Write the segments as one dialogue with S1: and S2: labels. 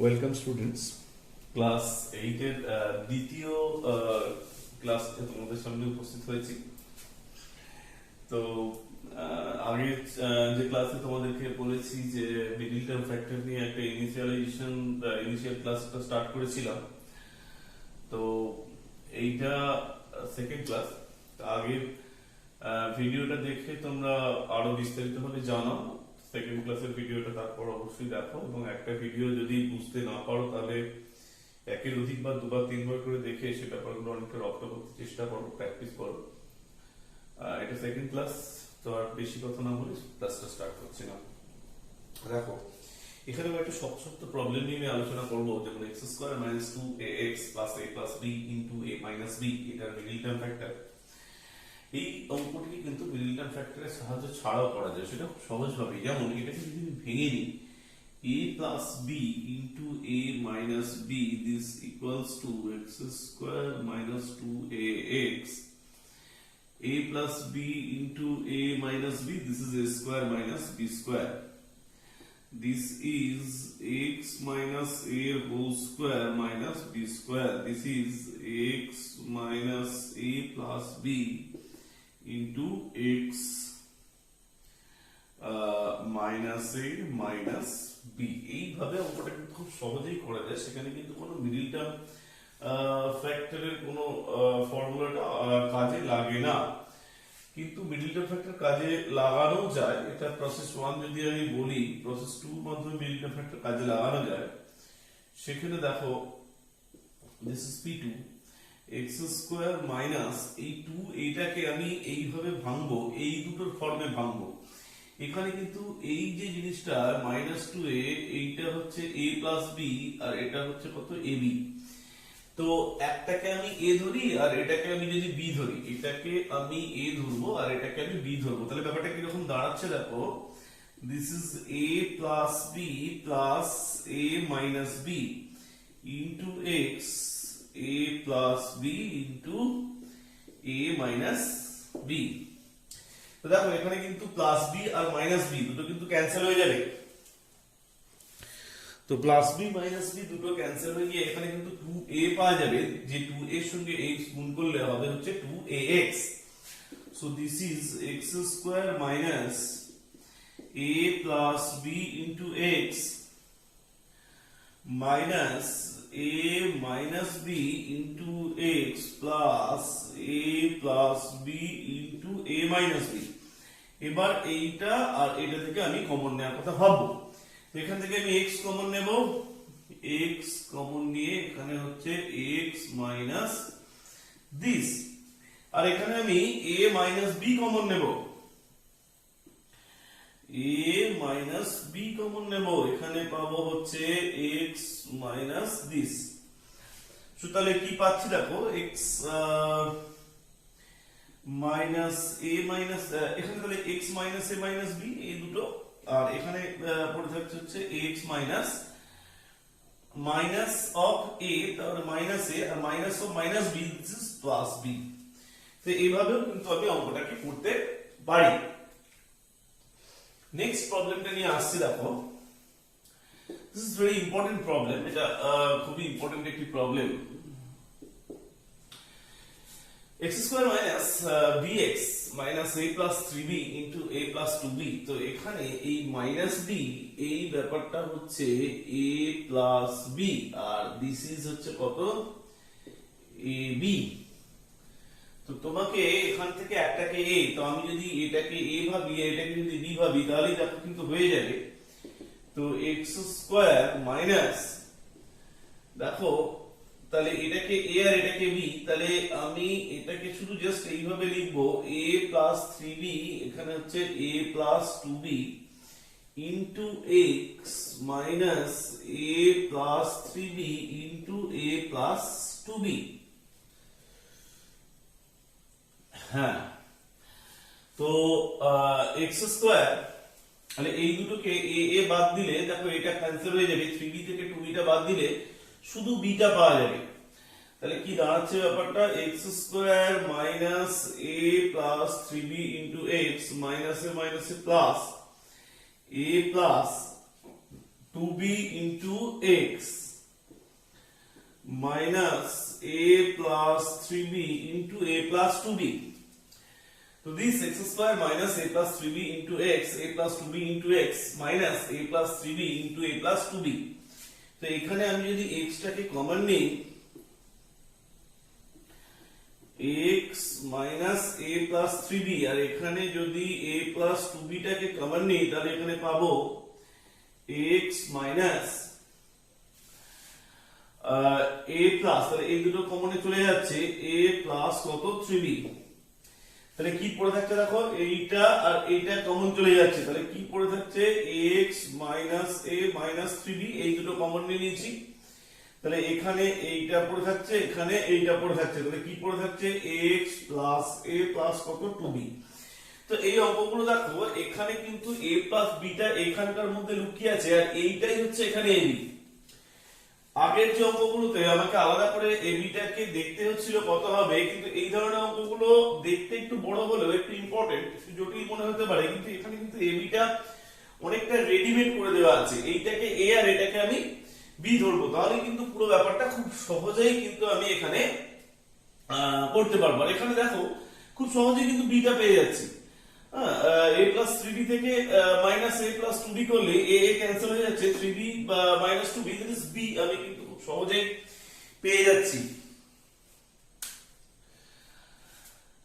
S1: Welcome students, class 8 এর দ্বিতীয় ক্লাসে তোমাদের সামনে উপস্থিত হয়েছি। তো আগে যে ক্লাসে তোমাদেরকে বলেছি যে মিডল টার্ম ফ্যাক্টর নিয়ে একটা ইনিশিয়াল ক্লাসটা স্টার্ট করেছিলাম। তো এইটা সেকেন্ড ক্লাস। আগের ভিডিওটা দেখে তোমরা আরো বিস্তারিতভাবে জানো। সেকেন্ড ক্লাসের ভিডিওটা তারপর অবশ্যই দেখো, এবং একটা ভিডিও যদি বুঝতে না পারো তাহলে একের অধিক বা দুবার তিনবার করে দেখে সে ব্যাপারগুলো অনেকটা রপ্ত করতে চেষ্টা করো, প্র্যাকটিস করো। এটা সেকেন্ড ক্লাস, তো আর বেশি কথা না বলে ক্লাসটা স্টার্ট করছি না। দেখো, এখানে একটা শক্ত প্রবলেম নিয়ে আলোচনা করবো, যেমন x square minus 2ax plus a plus b into a minus b, এটার মিডল টার্ম ফ্যাক্টর। এই অঙ্কটিকে কিন্তু মিডল টার্ম ফ্যাক্টরের সাহায্যে ছাড়াও করা যায়, সেটা খুব সহজভাবে। যেমন এটাকে যদি আমি ভেঙে নিই, a plus b into a minus b, this equals to x square minus 2ax. a plus b into a minus b, this is a square minus b square. This is x minus a whole square minus b square. This is x minus a plus b into x minus a minus b. এইভাবে অঙ্কটা কিন্তু খুব সহজেই করা যায়, সেখানে কিন্তু কোনো মিডল টার্ম ফ্যাক্টরের কোনো ফর্মুলাটা কাজে লাগে না। কিন্তু মিডল টার্ম ফ্যাক্টর কাজে লাগানো যায়, এটা প্রসেস 1 যদি আমি বলি, প্রসেস 2 এর মাধ্যমে মিডল টার্ম ফ্যাক্টর কাজে লাগানো যায়। সেখানে দেখো, this is p2 x square minus এই 2, এইটাকে আমি এইভাবে ভাঙবো, এই দুটোর ফর্মে ভাঙবো। এখানে কিন্তু এই যে জিনিসটা মাইনাস 2a, এইটা হচ্ছে a প্লাস b, আর এটা হচ্ছে কত ab। তো একটাকে আমি a ধরি আর এটাকে আমি যদি b ধরি, এটাকে আমি a ধরবো আর এটাকে আমি b ধরবো, তাহলে ব্যাপারটা কিরকম দাঁড়াচ্ছে দেখো। This is a plus b plus a minus b into x, a plus b into a minus b। তো দেখো, এখানে কিন্তু প্লাস বি আর মাইনাস বি দুটো কিন্তু ক্যান্সেল হয়ে যাবে। তো প্লাস বি মাইনাস বি দুটো ক্যান্সেল হয়ে গিয়ে এখানে কিন্তু 2a পাওয়া যাবে, যে 2a এর সঙ্গে x গুণ করলে হবে হচ্ছে 2ax। So this is x square minus a plus b into x minus a minus b into x plus a plus b into a minus b। এবার এইটা আর এটা থেকে আমি কমন নেওয়ার কথা ভাববো। এখান থেকে আমি x কমন নেব, x কমন নিয়ে এখানে হচ্ছে x minus this, আর এখানে আমি a minus b কমন নেব, a minus b কমন নেব, এখানে পাবো হচ্ছে x minus this। তাহলে কি পাচ্ছি দেখো, x minus a minus, এখানে তাহলে x minus a minus b এই দুটো, আর এখানে পড়ে থাকছে হচ্ছে x minus minus of a, তাহলে minus a R minus of minus b, this is plus b। তো এইভাবেও কিন্তু আমি অঙ্কটাকে করতে পারি। নেক্সট প্রবলেমটা নিয়ে আসছি, দেখো। This is very important problem, এটা খুবই ইম্পর্টেন্ট একটি problem. x square minus bx minus a plus 3b into a plus 2b। তো এখানে এই মাইনাস b, এই ব্যাপারটা হচ্ছে a প্লাস b, আর দিস ইজ হচ্ছে কত, ab। তো তোমাকে এখান থেকে একটাকে a, তো আমি যদি এটাকে a ভাবি, এটাকে যদি b ভাবি, তাহলে দেখো কিন্তু হয়ে যাবে। তো x স্কয়ার মাইনাস, দেখো তাহলে এটাকে a আর এটাকে b, তাহলে আমি এটাকে শুধু জাস্ট এইভাবে লিখবো, a প্লাস 3b, এখানে হচ্ছে a plus 2b into x minus a plus 3b into a plus 2b। হ্যাঁ, তো x স্কয়ার, তাহলে এই দুটোকে a বাদ দিলে দেখো এটা ক্যান্সেল হয়ে যাবে, 3b থেকে 2b টা বাদ দিলে শুধু b টা পাওয়া যাবে। তাহলে কি দাঁড়াচ্ছে ব্যাপারটা, x square minus a plus 3b into x minus a plus a plus 2b into x minus a plus 3b into a plus 2b. So this x square minus a plus 3b into x, a plus 2b into x minus a plus 3b into a plus 2b. তো এখানে আমি যদি x টাকে common নিই, x minus a plus 3b, আর এখানে যদি a plus 2b টাকে common নিই, তাহলে এখানে পাবো x minus a plus, তাহলে এই দুটো কমনে চলে যাচ্ছে, a plus কত 3b। তাহলে কি পড়ে থাকছে দেখো, এইটা আর এইটা কমন চলে যাচ্ছে, তাহলে কি পড়ে থাকছে x minus a minus 3b, এই দুটো কমন নিয়ে নিয়েছি। তাহলে এখানে এইটা পড়ে থাকছে, এখানে এইটা পড়ে থাকছে, তাহলে কি পড়ে থাকছে x plus a plus কত 2b। তো এই অঙ্কগুলো দেখো, এখানে কিন্তু a plus b টা এখানকার মধ্যে লুকিয়ে আছে, আর এইটাই হচ্ছে এখানে ab। আগের যে অঙ্কগুলোতে আমাকে আলাদা করে ab টাকে দেখতে হচ্ছিল কত হবে, কিন্তু এই ধরনের অঙ্কগুলো দেখতে একটু বড় হলেও একটু ইম্পর্টেন্ট, একটু জটিল মনে হতে পারে, কিন্তু এখানে কিন্তু ab টা অনেকটা রেডিমেড করে দেওয়া আছে। এইটাকে a আর এটাকে আমি b ধরবো, তাহলে কিন্তু পুরো ব্যাপারটা খুব সহজেই কিন্তু আমি এখানে করতে পারবো। আর এখানে দেখো খুব সহজেই কিন্তু b টা পেয়ে যাচ্ছি। a plus 3b থেকে minus a plus 2b করলে a ক্যান্সেল হয়ে যাচ্ছে, 3b minus 2b, that is b, আমি কিন্তু খুব সহজেই পেয়ে যাচ্ছি।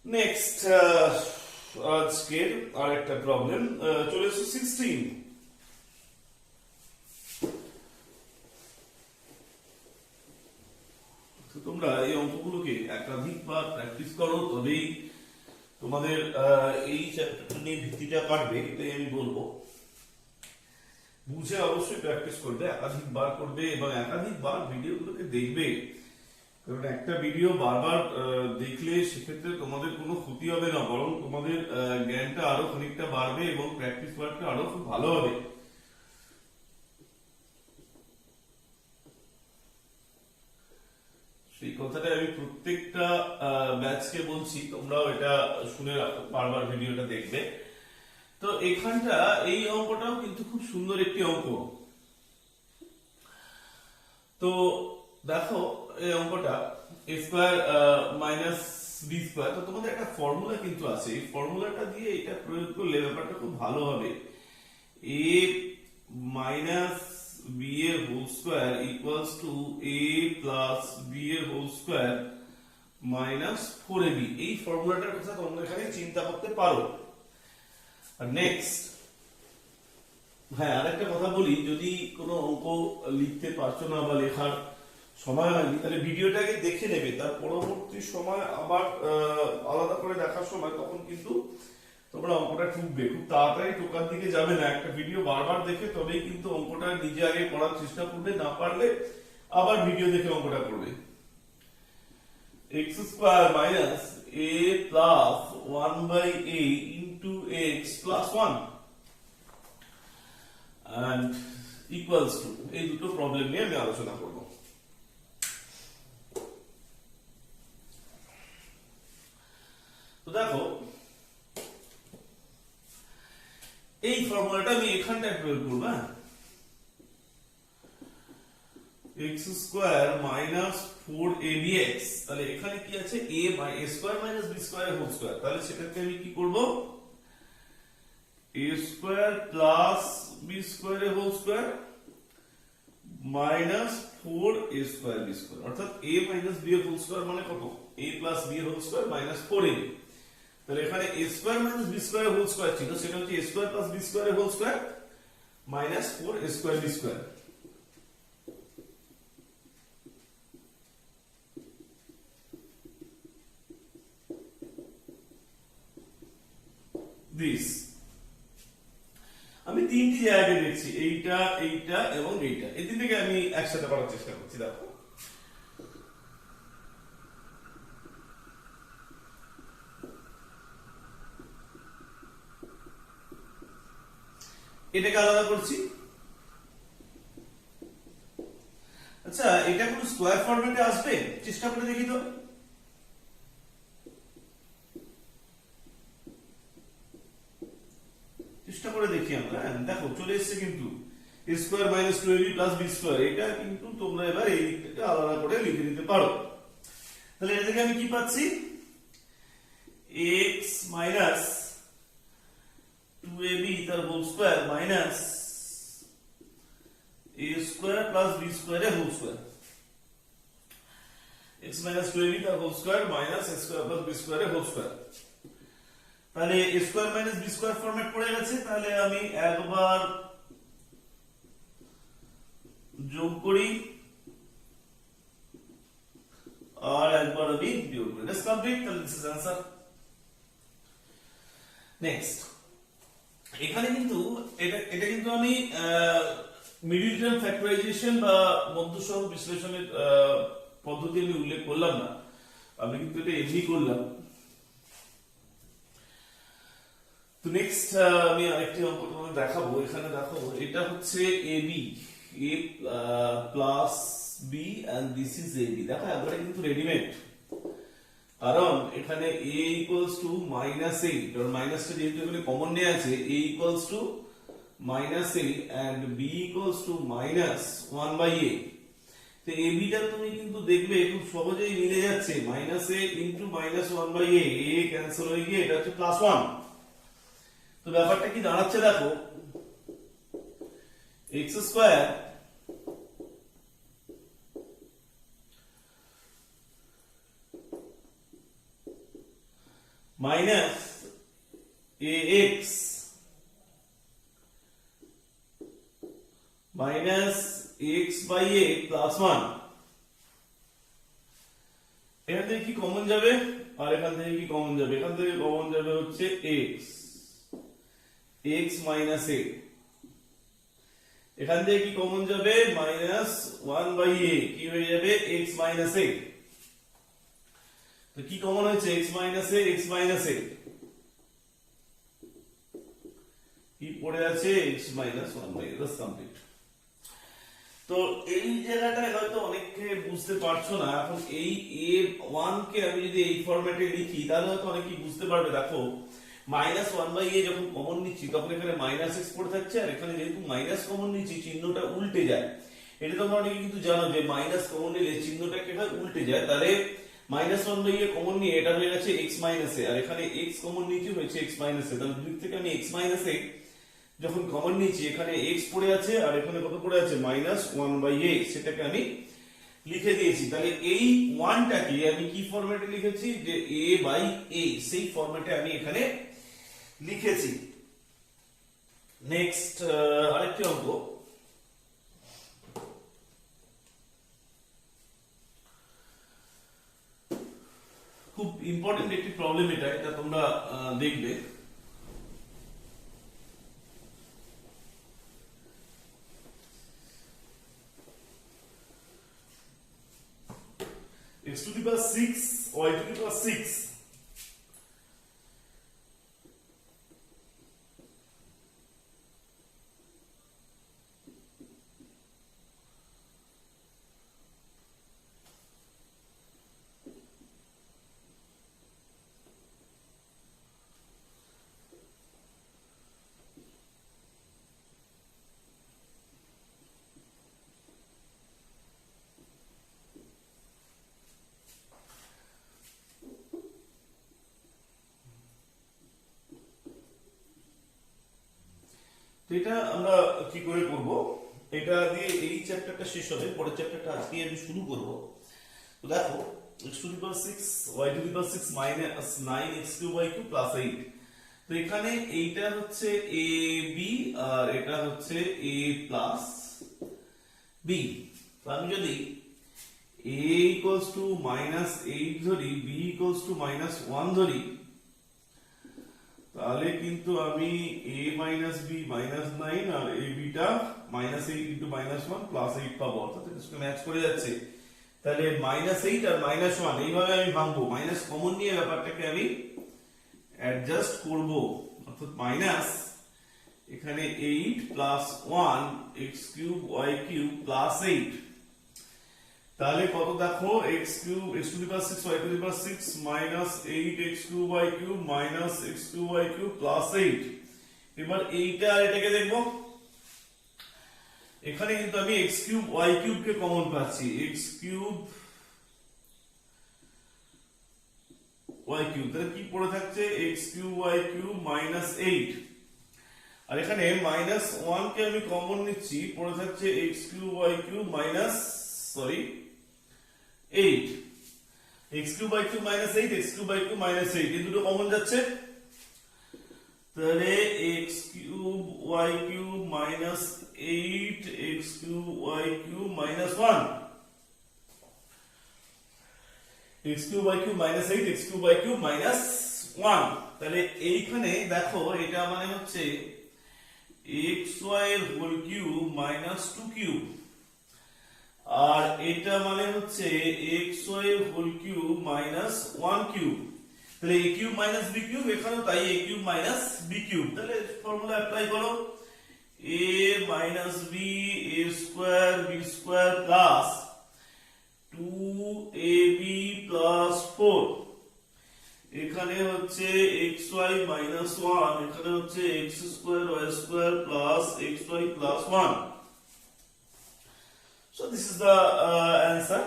S1: নেক্সট আজকের আরেকটা প্রবলেম চলে এসেছে 16। তোমরা এই অঙ্কগুলোকে একাধিকবার প্র্যাকটিস করো, তবেই তোমাদের এই চ্যাপ্টারটা নিয়ে ভিত্তিটা কাটবে, এটাই আমি বলবো। বুঝে অবশ্যই প্র্যাকটিস করবে, একাধিকবার করবে এবং একাধিকবার ভিডিওগুলোকে দেখবে, কারণ একটা ভিডিও বারবার দেখলে সেক্ষেত্রে তোমাদের কোনো ক্ষতি হবে না, বরং তোমাদের জ্ঞানটা আরো খানিকটা বাড়বে এবং প্র্যাকটিস ওয়ার্কটা আরো খুব ভালো হবে। সেই কথাটা আমি প্রত্যেকটা ব্যাচকে বলছি, তোমরাও এটা শুনে রাখো, বারবার ভিডিওটা দেখবে। তো এখানটা এই অঙ্কটাও কিন্তু খুব সুন্দর একটি অঙ্ক। তো দেখো এই অঙ্কটা a square minus b square, তো তোমাদের একটা ফর্মুলা কিন্তু আছে, এই ফর্মুলাটা দিয়ে এটা প্রয়োগ করলে ব্যাপারটা খুব ভালো হবে। a মাইনাস b এর whole square equals to a plus b এর হোল স্কয়ার মাইনাস 4ab, এই ফর্মুলাটার কথা তোমরা এখানে চিন্তা করতে পারো। আর নেক্সট, হ্যাঁ আরেকটা কথা বলি, যদি কোনো অঙ্ক লিখতে পারছো না বা লেখার সময় হয়নি, তাহলে ভিডিওটাকে দেখে নেবে, তার পরবর্তী সময় আবার আলাদা করে দেখার সময় তখন কিন্তু তোমরা অঙ্কটা ঠুকবে, খুব তাড়াতাড়ি টোকার দিকে যাবে না, একটা ভিডিও বারবার দেখে তবেই কিন্তু অঙ্কটা নিজে আগে করার চেষ্টা করবে, না পারলে আবার ভিডিও দেখে অঙ্কটা করবে। x square minus a plus 1/a into x plus 1 and equals to, এই দুটো প্রবলেম নিয়ে আমি আলোচনা করব। তো দেখো এই ফর্মুলাটা আমি এখানটায় প্রয়োগ করব, x স্কয়ার মাইনাস 4abx, তাহলে এখানে কি আছে a square minus b square whole square, তাহলে সেটাকে আমি কি করব a square plus b square whole square minus 4a square b square, অর্থাৎ a minus b whole square মানে কত a plus b whole square minus 4ab। তাহলে এখানে a square minus b square whole square ছিল, সেটা হচ্ছে a square plus b square whole square minus 4a square b square. This আমি তিনটি জায়গায় দেখছি, এইটা এইটা এবং এইটা, এই তিনটাকে আমি একসাথে করার চেষ্টা করছি। দেখো এটাকে আলাদা করছি। আচ্ছা এটা কোন স্কয়ার ফরম্যাটে আসবে, চেষ্টা করে দেখি তো। চেষ্টা করে দেখি আমরা, দেখো চলে এসেছে কিন্তু a square minus 2ab plus b square, এটা কিন্তু তোমরা এবার এই দিকটাকে আলাদা করে লিখে নিতে পারো। তাহলে এটা থেকে আমি কি পাচ্ছি, x মাইনাস 2ab তার whole square minus a square plus b স্কয়ারের whole square, x minus 2ab তার whole square minus a square plus b স্কয়ারের হোল স্কয়ার। তাহলে a square minus b square format পড়ে গেছে। তাহলে আমি একবার যোগ করি আর একবার আমি বিয়োগ করি, দ্যাটস কমপ্লিট। তাহলে দিস ইজ आंसर। নেক্সট, এখানে কিন্তু এটা কিন্তু আমি মিডল টার্ম ফ্যাক্টরাইজেশন বা মধ্যসহগ বিশ্লেষণের পদ্ধতি আমি উল্লেখ করলাম না, আমি কিন্তু এটা এমনি করলাম। তো নেক্সট আমি আরেকটি অঙ্ক তোমাদের দেখাবো। এখানে দেখো এটা হচ্ছে ab, a plus b and this is ab। দেখো একবারে কিন্তু রেডিমেড, কারণ এখানে a equals to minus 8 আর মাইনাসটা যেহেতু এখানে কমন নিয়ে আছে, a equals to minus 8 and b equals to minus 1 by a। তো ab টা তুমি কিন্তু দেখবে খুব সহজেই মিলে যাচ্ছে, minus a into minus 1 by a, a cancel হয়ে গিয়ে এটা হচ্ছে প্লাস 1। তো ব্যাপারটা কি দাঁড়াচ্ছে দেখো, x square minus ax minus x by a plus 1। এখান থেকে কি কমন যাবে আর এখান থেকে কি কমন যাবে, এখান থেকে কমন যাবে হচ্ছে x মাইনাস a, এখান থেকে কি কমন যাবে মাইনাস 1 by a, কি হয়ে যাবে x মাইনাস a। তো কি কমন হয়েছে x minus a, x minus a কি পড়ে আছে x minus 1 by a, that's complete. তো এই জায়গাটায় হয়তো অনেকে বুঝতে পারছো না। এখন এই a1 কে আমি যদি এই ফরম্যাটে লিখি তাহলে হয়তো অনেকেই বুঝতে পারবে। দেখো মাইনাস 1 by a যখন কমন নিচ্ছি তখন এখানে মাইনাস x পড়ে থাকছে, আর এখানে যেহেতু মাইনাস কমন নিচ্ছি চিহ্নটা উল্টে যায়। এটা তোমরা অনেকে কিন্তু জানো যে মাইনাস কমন নিলে চিহ্নটা কি হয়, উল্টে যায়। তাহলে মাইনাস 1 by a কমন নিয়ে এটা হয়ে গেছে x মাইনাস a, আর এখানে x কমন নিয়েছি হয়েছে x মাইনাস a। তাহলে দুই থেকে আমি x মাইনাস a যখন কমন নিয়েছি এখানে x পড়ে আছে আর এখানে কত পড়ে আছে মাইনাস 1 by a, সেটাকে আমি লিখে দিয়েছি। তাহলে এই 1টাকে আমি কি ফরম্যাটে লিখেছি, যে a by a, সেই ফরম্যাটে আমি এখানে লিখেছি। নেক্সট আরেকটি অঙ্ক, খুব ইম্পর্টেন্ট একটি প্রবলেম এটা তোমরা দেখবে। x to the power 6 y to the power 6 তো এটা আমরা কি করে করব, এটা দিয়ে এই চ্যাপ্টারটা শেষ হবে, পরের চ্যাপ্টারটা আজকে আমি শুরু করব। তো দেখো x to the power 6 y to the power 6 minus 9x cube y cube plus 8। তো এখানে এইটা হচ্ছে a b আর এটা হচ্ছে a plus b। তো আমি যদি a equals to minus 8 ধরি, b equals to minus 1 ধরি, তাহলে কিন্তু আমি a minus b minus 9 R a b টা minus 8 into minus 1 plus 8 পাবো, অর্থাৎ এটা ম্যাচ করে যাচ্ছে। তাহলে minus 8 আর minus 1 এইভাবে আমি ভাঙবো, মাইনাস কমন নিয়ে ব্যাপারটাকে আমি অ্যাডজাস্ট করব, অর্থাৎ মাইনাস এখানে 8 plus 1 x cube y cube plus 8। তাহলে কত দেখো x cube x to the power 6 y to the power 6 minus 8 x cube y cube minus x cube y cube plus 8। এবার এইটা আর এটাকে দেখবো, এখানে কিন্তু আমি x কিউব y কিউব কে কমন পাচ্ছি, x কিউব y কিউব, তাহলে কি পড়ে থাকছে x cube y cube minus 8, আর এখানে মাইনাস 1 কে আমি কমন নিচ্ছি, পড়ে থাকছে x cube y cube minus 8, x cube y cube minus 8, x cube y cube minus 8, এই দুটো কমন যাচ্ছে, তাহলে x cube y cube minus 8, x cube y cube minus 1, x cube y cube minus 8, x cube y cube minus 1, তাহলে এইখানে দেখো এটা মানে হচ্ছে xy এর হোল কিউব মাইনাস 2 কিউব, আর এটা মানে হচ্ছে xy এর হোল কিউব মাইনাস 1 কিউব, তাহলে a cube minus b cube, এখানেও তাই a cube minus b cube, তাহলে ফর্মুলা অ্যাপ্লাই করো, a minus b a square b square plus 2ab plus 4, এখানে হচ্ছে xy মাইনাস 1, এখানে হচ্ছে x square y square plus xy plus 1. So this is the answer.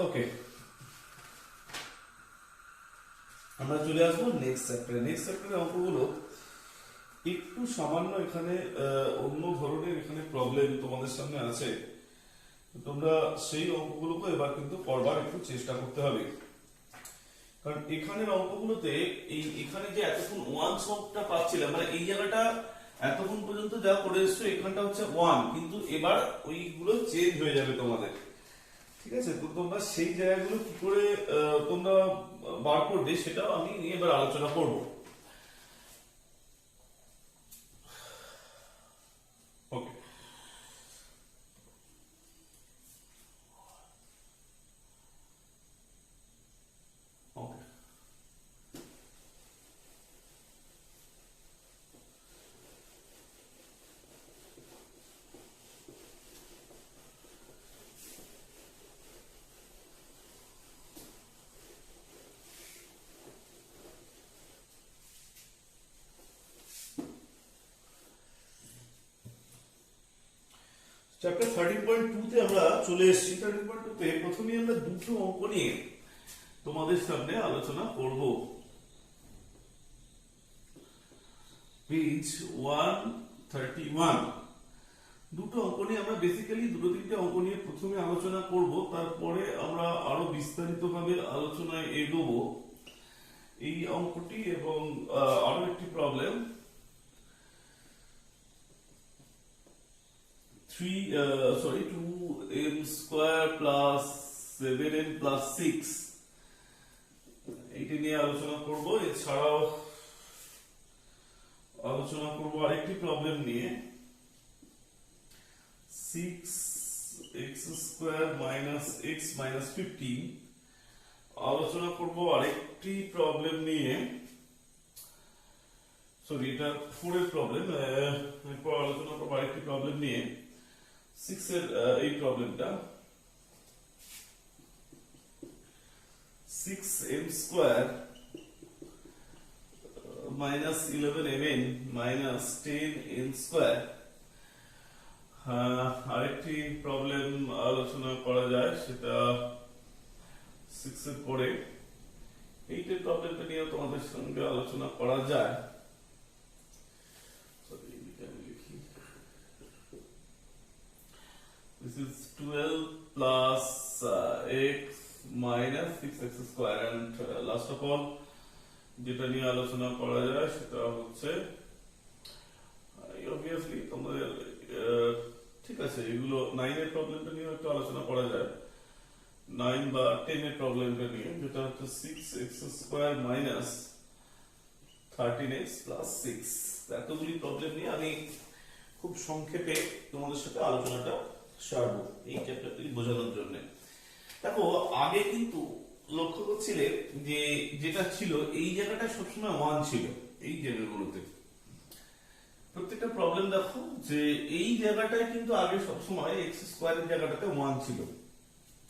S1: Okay. আমরা চলে আসবো next চ্যাপ্টারে। নেক্সট চ্যাপ্টারের অঙ্কগুলো একটু সামান্য এখানে অন্য ধরনের এখানে প্রবলেম তোমাদের সামনে আছে, তোমরা সেই অঙ্কগুলোকে এবার কিন্তু করবার একটু চেষ্টা করতে হবে, কারণ এখানের অঙ্কগুলোতে এখানে যে এতক্ষণ 1 সংখ্যাটা পাচ্ছিলাম, মানে এই জায়গাটা এতক্ষণ পর্যন্ত যা করে এসছো এখানটা হচ্ছে 1, কিন্তু এবার ওইগুলো চেঞ্জ হয়ে যাবে তোমাদের, ঠিক আছে? তো তোমরা সেই জায়গাগুলো কি করে তোমরা বার করবে সেটাও আমি এবার আলোচনা করব। ওকে, ওকে, চ্যাপ্টার 13.2 তে আমরা চলে এসেছি। 13.2 তে প্রথমেই আমরা দুটো অঙ্ক নিয়ে তোমাদের সামনে আলোচনা করব। পেজ 131 দুটো অঙ্ক নিয়ে আমরা বেসিক্যালি দুটো তিনটে অঙ্ক নিয়ে প্রথমে আলোচনা করব, তারপরে আমরা আরো বিস্তারিতভাবে আলোচনায় এগোবো এই অঙ্কটি এবং আরো একটি problem 2m square plus 7n plus 6 এইটা নিয়ে আলোচনা করব। এছাড়াও আলোচনা করব আরেকটি প্রবলেম নিয়ে 6x square minus x minus 15, আলোচনা করব আরেকটি প্রবলেম নিয়ে, সরি এটা 4 এর প্রবলেম, এরপর আলোচনা করব আরেকটি প্রবলেম নিয়ে 6 এর এই প্রবলেমটা 6m square minus 11mn minus 10n square. আরেকটি প্রবলেম আলোচনা করা যায়, সেটা 6 এর পরে 8 এর প্রবলেমটা নিয়ে তোমাদের সঙ্গে আলোচনা করা যায়। This is 12 plus x minus 6x square, and last of all যেটা নিয়ে আলোচনা করা যায় সেটা হচ্ছে obviously তোমাদের ঠিক আছে, এগুলো 9 এর প্রবলেমটা নিয়ে একটু আলোচনা করা যায়, 9 বা 10 এর প্রবলেমটা নিয়ে, যেটা হচ্ছে 6x square minus 13x plus 6। এতগুলি প্রবলেম নিয়ে আমি খুব সংক্ষেপে তোমাদের সাথে আলোচনাটা সারবো এই চ্যাপ্টারটি বোঝানোর জন্য। দেখো আগে কিন্তু লক্ষ্য করছিলে যে যেটা ছিল এই জায়গাটা সবসময় 1 ছিল, এই জায়গাগুলোতে প্রত্যেকটা প্রবলেম দেখো যে এই জায়গাটায় কিন্তু আগে সবসময় x স্কয়ারের জায়গাটাতে 1 ছিল,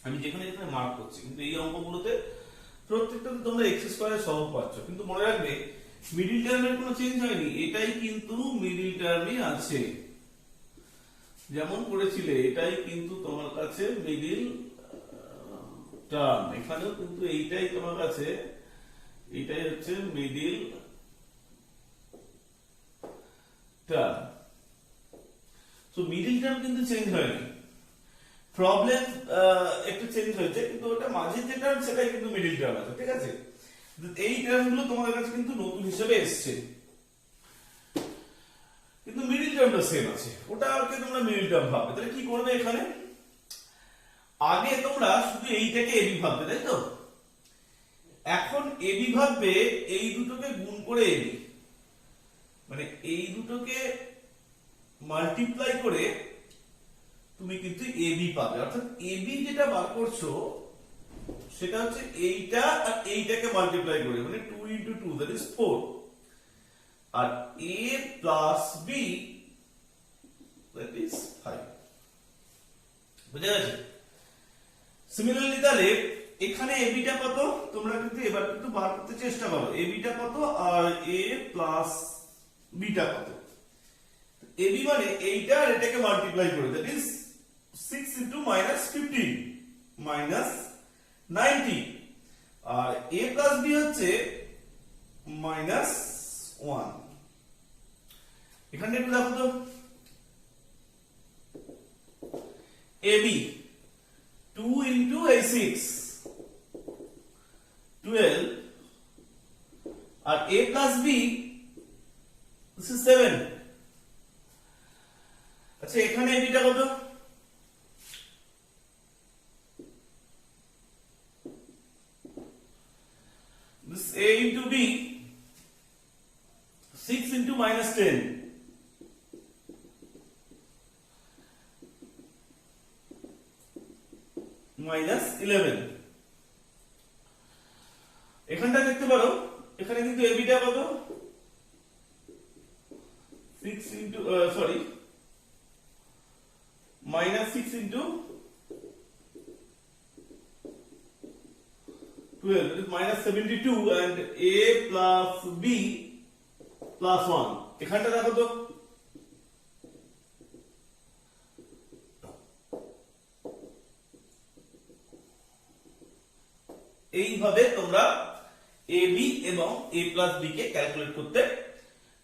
S1: আমি যেখানে যেখানে মার্ক করছি, কিন্তু এই অঙ্কগুলোতে প্রত্যেকটাতে তোমরা x স্কয়ারের সহগ পাচ্ছ। কিন্তু মনে রাখবে মিডিল টার্মের কোনো চেঞ্জ হয়নি, এটাই কিন্তু মিডিল টার্মই আছে, যেমন করেছিলে এটাই কিন্তু তোমার কাছে মিডিল টার্ম, এখানেও কিন্তু এইটাই তোমার কাছে, এটাই হচ্ছে মিডিল টার্ম। তো মিডিল টার্ম কিন্তু চেঞ্জ হয়নি, প্রবলেম একটু চেঞ্জ হয়েছে, কিন্তু ওটা মাঝে যে টার্ম সেটাই কিন্তু মিডিল টার্ম আছে, ঠিক আছে। এই টার্মগুলো তোমাদের কাছে কিন্তু নতুন হিসেবে এসছে, কিন্তু মিডিল টার্মটা সেম আছে, ওটাকে তোমরা মিডিল টার্ম ভাববে। তাহলে কি করবে এখানে, আগে তোমরা শুধু এইটাকে এবি ভাববে, তাই তো? এখন এবি ভাববে এই দুটোকে গুণ করে এবি, মানে এই দুটোকে মাল্টিপ্লাই করে তুমি কিন্তু এবি পাবে। অর্থাৎ এবি যেটা বার করছো সেটা হচ্ছে এইটা আর এইটাকে মাল্টিপ্লাই করে, মানে 2 into 2 that is 4, R a plus b that is 5, বুঝা গেছে? সিমিলারলি তাহলে এখানে এবি টা কত তোমরা কিন্তু এবার কিন্তু বার করতে চেষ্টা করো, এবি টা কত আর a plus b টা কত। এবি মানে এইটা আর এটাকে মাল্টিপ্লাই করে, that is 6 into -15 -90, R a plus b হচ্ছে -1। এখানে একটু দেখো তো, ab 2 into 6 12, R a plus b this is 7। আচ্ছা এখানে ab টা কত, this a into b 6 into -10 -11। এখানটা দেখতে পারো, এখানে কিন্তু এবি টা কত 6 into sorry -6 into 12, that is -72, and a plus b plus 1। এখানটা দেখো তো, এইভাবে তোমরা ab এবং a plus b K calculate করতে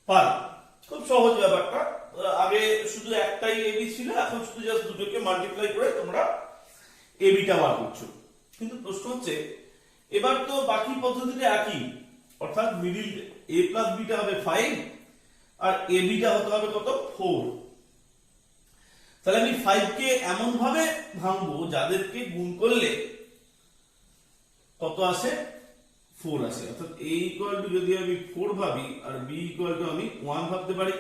S1: পারো, খুব সহজ ব্যাপারটা। আগে শুধু একটাই ab ছিল, এখন শুধু জাস্ট দুটোকে মাল্টিপ্লাই করে তোমরা ab টা বার করছো। কিন্তু প্রশ্ন হচ্ছে এবার তো বাকি পদ্ধতিটা একই, অর্থাৎ মিডিল a plus b টা হবে 5 আর ab টা হতে হবে কত 4। তাহলে আমি 5 কে এমন ভাবে ভাঙবো যাদেরকে গুণ করলে কত আসে 4 আসে, অর্থাৎ a ইকুয়াল টু যদি আমি 4 ভাবি আর b ইকুয়াল টু আমি 1 ভাবতে পারি।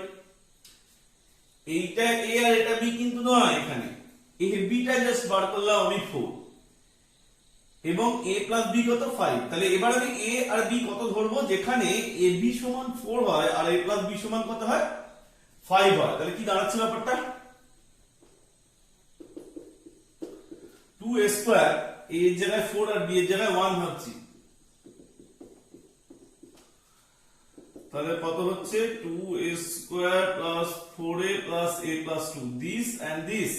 S1: এইটা a আর এটা b কিন্তু নয়, এখানে a b টা জাস্ট বার করলাম আমি 4 এবং a plus b কত 5। তাহলে এবার আমি a আর b কত ধরবো, যেখানে a b সমান 4 হয় আর a plus b সমান কত হয় 5 হয়। তাহলে কি দাঁড়াচ্ছে ব্যাপারটা, 2a স্কয়ার, a এর জায়গায় 4 আর b এর জায়গায় 1 ভাবছি, তাহলে কত হচ্ছে 2a square plus 4a plus a plus 2, this and this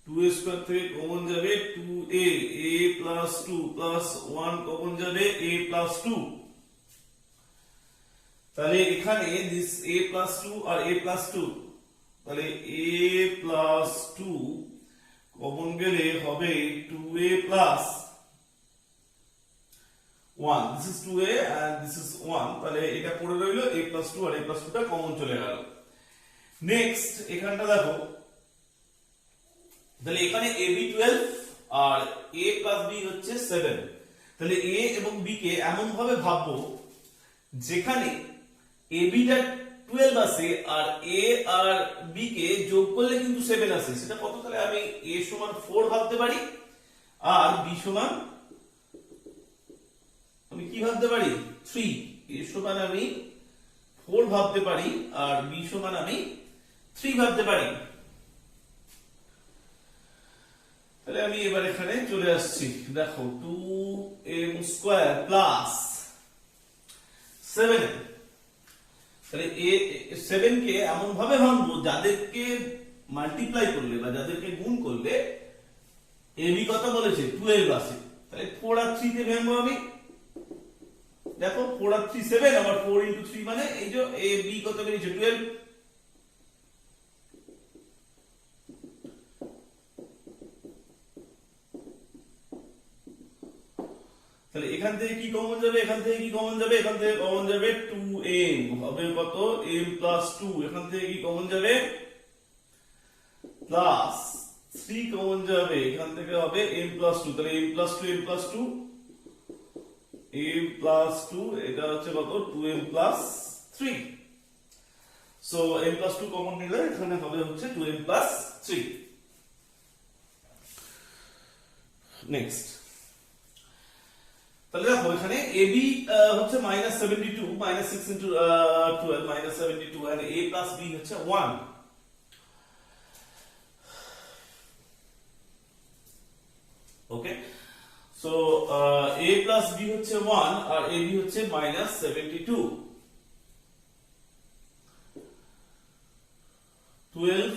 S1: 2a square থেকে কমন যাবে 2a, a plus 2 plus 1 common যাবে a প্লাস 2। তাহলে এখানে দিস a প্লাস 2 আর a প্লাস 2, তাহলে a প্লাস 2 কমন গেলে হবে 2a plus 1, this is 2a and this is 1, তাহলে এটা পড়ে রইলো a plus 2 আর a plus 2 টা কমন চলে গেল। নেক্সট এখানটা দেখো, তাহলে এখানে ab 12 R a plus b হচ্ছে 7। তাহলে a এবং b কে এমন ভাবে ভাববো যেখানে ab টা 12 আসে আর a আর b কে যোগ করলে কিন্তু 7 আসে, সেটা কত, তাহলে আমি a সমান 4 ভাবতে পারি আর b সমান আমি কি ভাবতে পারি 3, a সমান আমি 4 ভাবতে পারি আর b সমান আমি 3 ভাবতে পারি। তাহলে আমি এবার এখানে চলে আসছি, দেখো 2m স্কয়ার প্লাস 7 তাহলে এ 7 কে এমন ভাবে ভাঙবো যাদেরকে মাল্টিপ্লাই করলে বা যাদেরকে গুণ করলে এবি কত বলেছে 12 আসে। তাহলে 4 আর 3 তে ভাঙবো আমি, দেখো 4 আর 3 7, আবার 4 ইনটু 3 মানে এই যে এ বি কত বেরিয়েছে 12। তাহলে এখান থেকে কি কমন যাবে, এখান থেকে কি কমন যাবে, এখান থেকে কমন যাবে 2m হবে কত m প্লাস 2, এখান থেকে কি কমন যাবে প্লাস 3 কমন যাবে, এখান থেকে হবে m প্লাস 2, তাহলে m plus 2 m plus 2 m plus 2 এটা হচ্ছে কত 2m plus 3। So m plus 2 common নিলে এখানে হবে হচ্ছে 2m প্লাস 3। নেক্সট, তাহলে দেখো এখানে ab হচ্ছে -72 -6 into 12 -72 and a plus b হচ্ছে 1। ওকে, সো a plus b হচ্ছে 1 আর ab হচ্ছে -72। 12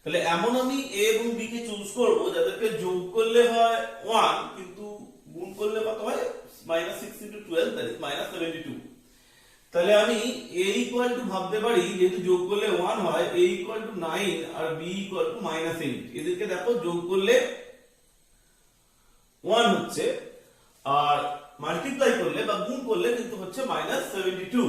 S1: তাহলে এমন আমি a এবং b কে চুজ করব যাদেরকে যোগ করলে হয় 1 কিন্তু গুণ করলে কত হয় -6 into 12 that is -72। তাহলে আমি a ইকুয়াল টু ভাবতে পারি যেহেতু যোগ করলে 1 হয় a ইকুয়াল টু 9 আর b ইকুয়াল টু -8। এদেরকে দেখো যোগ করলে 1 হচ্ছে আর মাল্টিপ্লাই করলে বা গুণ করলে কিন্তু হচ্ছে -72।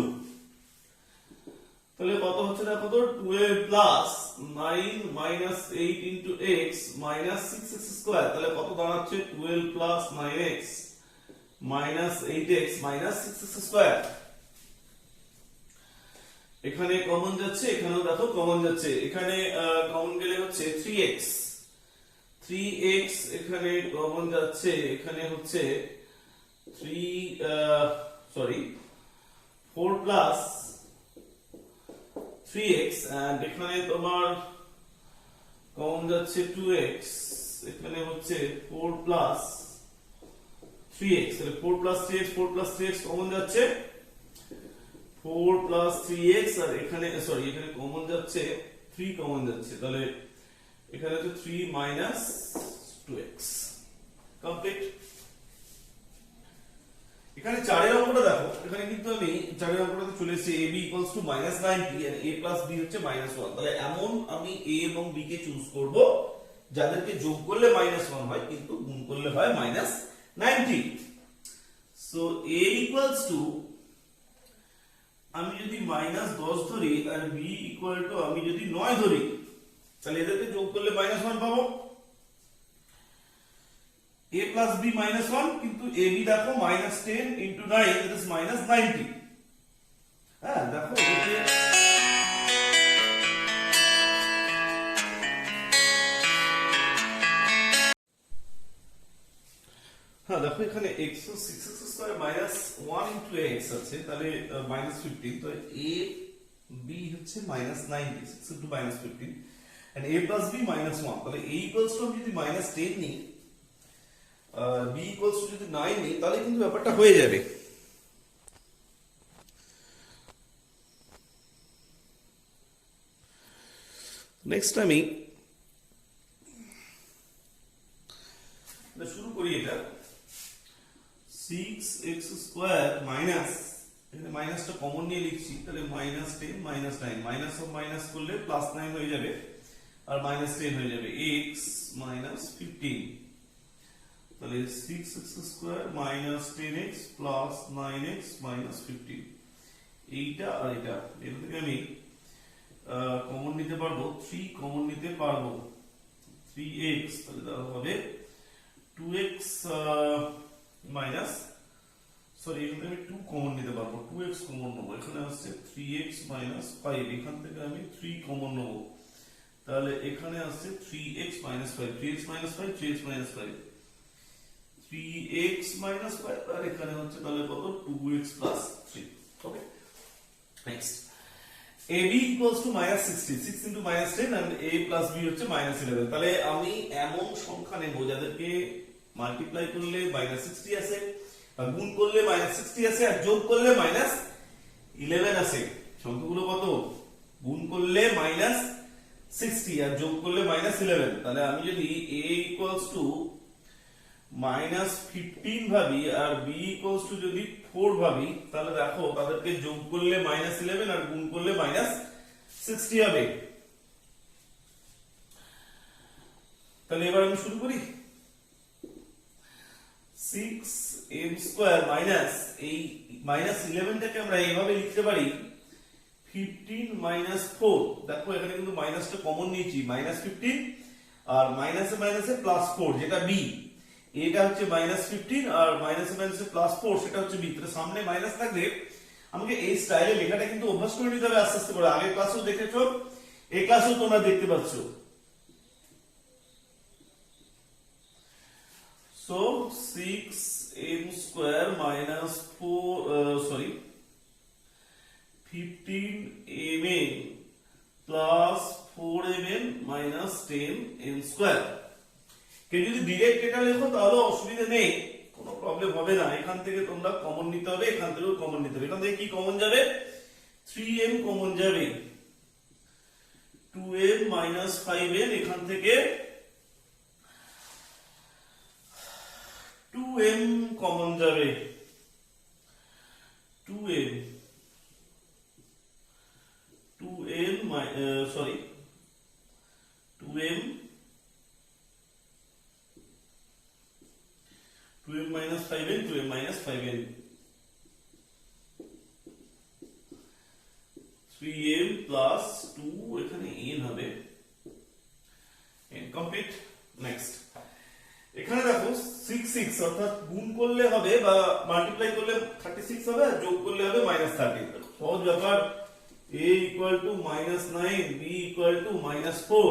S1: তাহলে কত হচ্ছে দেখো তো 12 plus 9 minus 8 into x minus 6x square, তাহলে কত দাঁড়াচ্ছে 12 plus 9x minus 8x minus 6x square. এখানে কমন যাচ্ছে, এখানেও দেখো কমন যাচ্ছে, এখানে কমন গেলে হচ্ছে 3x এখানে কমন যাচ্ছে, এখানে হচ্ছে 4 প্লাস 3x and এখানে তোমার কমন যাচ্ছে 2x, এখানে হচ্ছে 4 প্লাস 3x, তাহলে 4 plus 3x 4 plus 3x common যাচ্ছে 4 প্লাস 3x আর এখানে এখানে কমন যাচ্ছে 3 কমন যাচ্ছে, তাহলে এখানে হচ্ছে 3 মাইনাস 2x কমপ্লিট। এখানে 4 এর অঙ্কটা দেখো, এখানে কিন্তু আমি 4 এর অঙ্কটাতে চলে এসেছি ab equals to -90 and a plus b হচ্ছে -1। তাহলে এমন আমি a এবং b কে চুজ করব যাদেরকে যোগ করলে -1 হয় কিন্তু গুণ করলে হয় -90। সো a equals to আমি যদি -10 ধরি আর b equal to আমি যদি 9 ধরি তাহলে এদেরকে যোগ করলে -1 পাবো। a plus b -1 কিন্তু ab দেখো -10 into 9 that is -90। হ্যাঁ দেখো দেখো এখানে x 6x square -1 into x আছে, তাহলে -15, তো a b হচ্ছে -90 6 into -15 and a plus b -1, তাহলে a equals to আমি যদি -10 নিই b equals to যদি 9 নিই তাহলে কিন্তু ব্যাপারটা হয়ে যাবে। নেক্সট আমি শুরু করি, এটা 6x স্কয়ার মাইনাস, এখানে মাইনাসটা কমন নিয়ে লিখছি, তাহলে -10 -9 মাইনাস অফ মাইনাস করলে +9 হয়ে যাবে আর -10 হয়ে যাবে x -15, তাহলে 6x square -10x plus 9x -15। এইটা আর এটা থেকে আমি কমন নিতে পারবো 3 কমন নিতে পারবো 3x, তাহলে তাহলে হবে 2x মাইনাস এখান থেকে আমি 2 কমন নিতে পারবো 2x কমন নেবো, এখানে আসছে 3x -5, এখান থেকে আমি 3 কমন নেবো, তাহলে এখানে আসছে 3x -5 3x -5 3x -5 3x -5 আর এখানে হচ্ছে তাহলে কত 2x + 3। Okay, next ab equals to -60 6 into -10 and a plus b হচ্ছে -11। তাহলে আমি এমন সংখ্যা নেব যাদেরকে মাল্টিপ্লাই করলে -60 আসে গুণ করলে -60 আসে আর যোগ করলে -11 আসে। সংখ্যাগুলো কত? গুণ করলে -60 আর যোগ করলে -11। তাহলে আমি যদি a -15 ভাবি আর b যদি 4 ভাবি, তাহলে দেখো তাদেরকে যোগ করলে -11 আর গুণ করলে -60 হবে। তাহলে এবার আমি শুরু করি। 6m² মাইনাস এই -11টাকে আমরা এইভাবে লিখতে পারি 15 - 4। দেখো এখানে কিন্তু মাইনাসটা কমন নিয়েছি, -15 আর মাইনাসে মাইনাসে +4 যেটা b, এটা হচ্ছে -15 আর মাইনাসে মাইনাসে +4 সেটা হচ্ছে b। তাহলে সামনে মাইনাস থাকলে আমাকে এই স্টাইলে লেখাটা কিন্তু অভ্যাস করে নিতে হবে আস্তে আস্তে করে। আগের ক্লাসেও দেখেছো, এই ক্লাসেও তোমরা দেখতে পাচ্ছ। So 6m² minus 15mn plus 4mn minus 10m²। কেউ যদি ডিরেক্ট এটা লেখো তাহলে অসুবিধা নেই, কোনো প্রবলেম হবে না। এখান থেকে তোমরা কমন নিতে হবে, এখান থেকেও কমন নিতে হবে। এখান থেকে কি কমন যাবে? 3m কমন যাবে, 2m minus 5n, এখান থেকে 2m কমন যাবে, 2m 2m minus 5n, 2m minus 5n, 3m plus 2, এখানে n হবে, n কমপ্লিট। নেক্সট এখানে দেখো 6 অর্থাৎ গুণ করলে হবে বা মাল্টিপ্লাই করলে 36 হবে আর যোগ করলে হবে -30। সহজ ব্যাপার। a -9, b -4।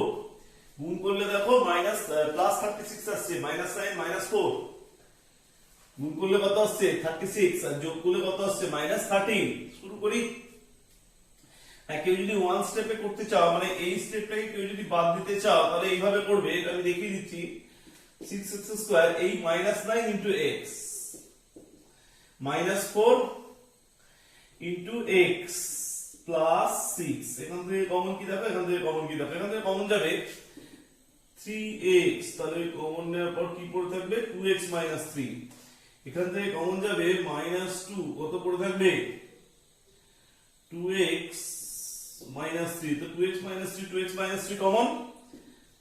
S1: গুণ করলে দেখো +36 আসছে, -9 -4। গুণ করলে কত আসছে? 36 আর যোগ করলে কত আসছে? -13। শুরু করি। হ্যাঁ, কেউ যদি ওয়ান স্টেপে করতে চাও, মানে এই স্টেপটাকে কেউ যদি বাদ দিতে চাও, তাহলে এইভাবে করবে। এটা আমি দেখিয়ে দিচ্ছি। 6x² এই -9 into x -4 into x plus 6। এখান থেকে কমন কি দেখো, এখান থেকে কমন কি দেখো, এখান থেকে কমন যাবে 3x। তাহলে কমন নেওয়ার পর কি পড়ে থাকবে? 2x - 3। এখান থেকে কমন যাবে -2, কত পড়ে থাকবে? 2x - 3। তো 2x - 3, 2x - 3 কমন,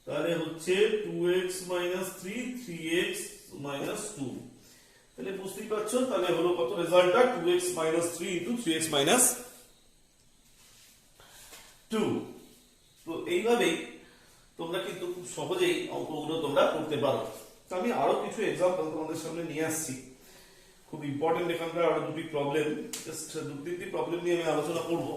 S1: তাহলে হচ্ছে 2x - 3, 3x - 2। তাহলে বুঝতেই পারছো, তাহলে হলো কত রেজাল্টটা? 2x - 3 into 3x - 2। তো এইভাবেই তোমরা কিন্তু খুব সহজেই অঙ্কগুলো তোমরা করতে পারো। তো আমি আরো কিছু এক্সাম্পল তোমাদের সামনে নিয়ে আসছি, খুব ইম্পর্টেন্ট। এখানকার আরো দুটি প্রবলেম, জাস্ট দুটি প্রবলেম নিয়ে আমি আলোচনা করব।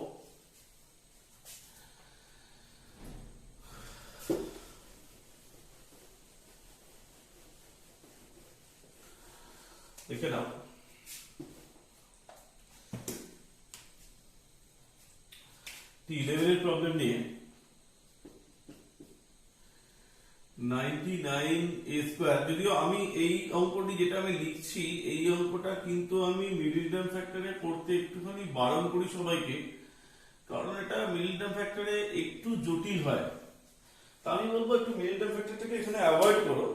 S1: দেখে নাও। লেভেলের প্রবলেম নিয়ে 99a²। যদিও আমি এই অঙ্কটি যেটা আমি লিখছি, এই অঙ্কটা কিন্তু আমি মিডল টার্ম ফ্যাক্টরে করতে একটুখানি বারণ করি সবাইকে, কারণ এটা মিডল টার্ম ফ্যাক্টরে একটু জটিল হয়। তা আমি বলবো একটু মিডল টার্ম ফ্যাক্টরটাকে এখানে অ্যাভয়েড করো।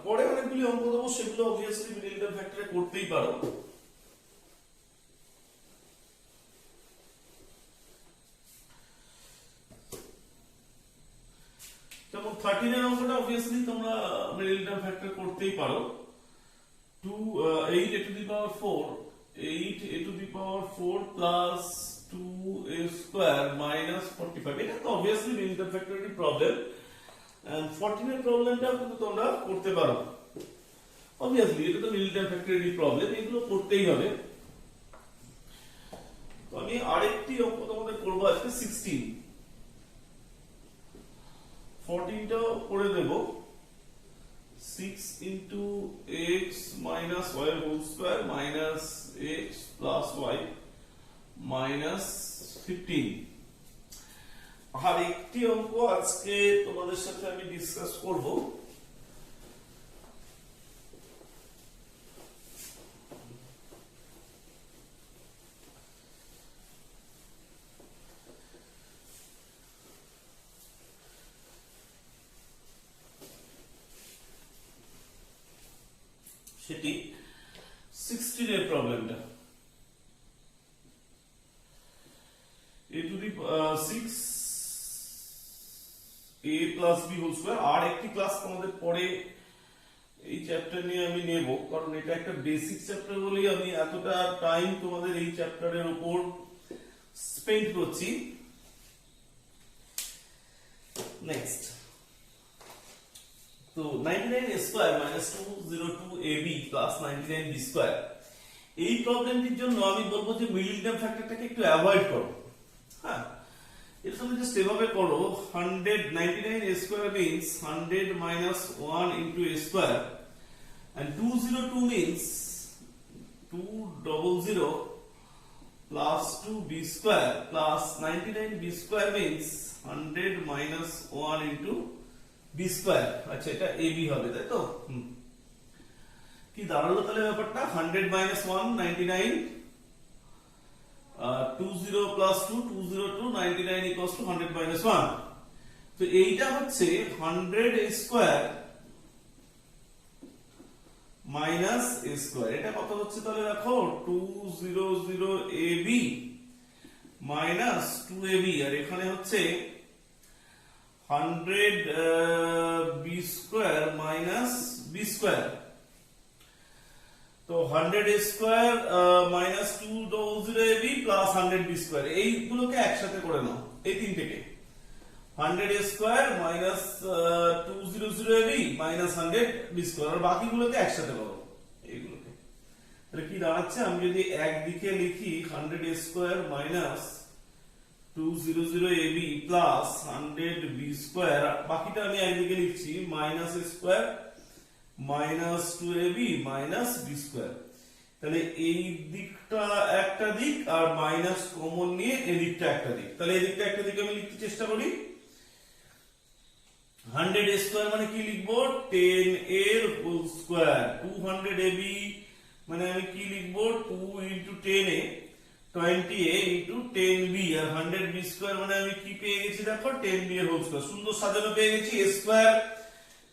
S1: পরে অনেকগুলি অঙ্ক দেবো, সেগুলো অবভিয়াসলি মিডল টার্ম ফ্যাক্টরে করতেই পারো। যেমন 13 এর অঙ্কটা অবভিয়াসলি তোমরা মিডল টার্ম ফ্যাক্টর করতেই পারো। 8a⁴ plus 2a² minus 45, এটা তো অবভিয়াসলি মিডল টার্ম ফ্যাক্টরের প্রবলেম। and 14 এর প্রবলেমটাও কিন্তু তোমরা করতে পারো। অবভিয়াসলি এটা তো মিডল টার্ম ফ্যাক্টরের প্রবলেম, এগুলো করতেই হবে। তো আমি আরেকটি অঙ্ক তোমাদের করব আজকে 16। 14টাও করে দেব। 6 into x minus y whole square minus x plus y minus 15। আর একটি অঙ্ক আজকে তোমাদের সাথে আমি ডিসকাস করব, সেটি 16 এর প্রবলেমটা। a to the 6 a plus b whole square। আর একটি ক্লাস আমাদের পরে এই চ্যাপ্টার নিয়ে আমি নেব, কারণ এটা একটা বেসিক চ্যাপ্টার বলেই আমি এতটা টাইম তোমাদের এই চ্যাপ্টারের উপর স্পেন্ড করছি। নেক্সট, তো 99 a square minus 202 ab plus 99 b square, এই প্রবলেমটির জন্য আমি বলবো যে মিডল টার্ম ফ্যাক্টরটাকে একটু অ্যাভয়েড করো। হ্যাঁ, এটা তুমি জাস্ট এভাবে করো, 199 a square means 100 minus 1 into a square, and 202 means 200 plus 2b square plus 99 b square means 100 minus 1 into b square। আচ্ছা, এটা ab হবে, তাই তো? কি দাঁড়ালো তাহলে ব্যাপারটা? 100 minus 1 99, 20 plus 2 202, 99 equals to 100 minus 1। তো এইটা হচ্ছে 100 a square minus a square। এটা কত হচ্ছে তাহলে দেখো, 200 ab minus 2ab, আর এখানে হচ্ছে 100 b square minus b square। তো 100 a square minus 200 ab plus 100 b square, এইগুলোকে একসাথে করে নাও, এই তিনটেকে। 100 a square minus 200 ab minus 100 b square, আর বাকিগুলোকে একসাথে করো এইগুলোকে। তাহলে কি দাঁড়াচ্ছে, আমি যদি একদিকে লিখি 100 a square minus 200 ab plus 100 b square, বাকিটা আমি একদিকে লিখছি minus a square minus 2ab minus b square। তাহলে এই দিকটা একটা দিক, আর মাইনাস কমন নিয়ে এই দিকটা একটা দিক। তাহলে এই দিকটা একটা দিক আমি লিখতে চেষ্টা করি। 100 a square মানে কি লিখবো, 10 এর হোল স্কয়ার। 200 ab মানে আমি কি লিখবো, 2 into 10 a 20a into 10b, R 100 b square মানে আমি কি পেয়ে গেছি দেখো, 10b এর হোল স্কয়ার। সুন্দর সাজানো পেয়ে গেছি, a square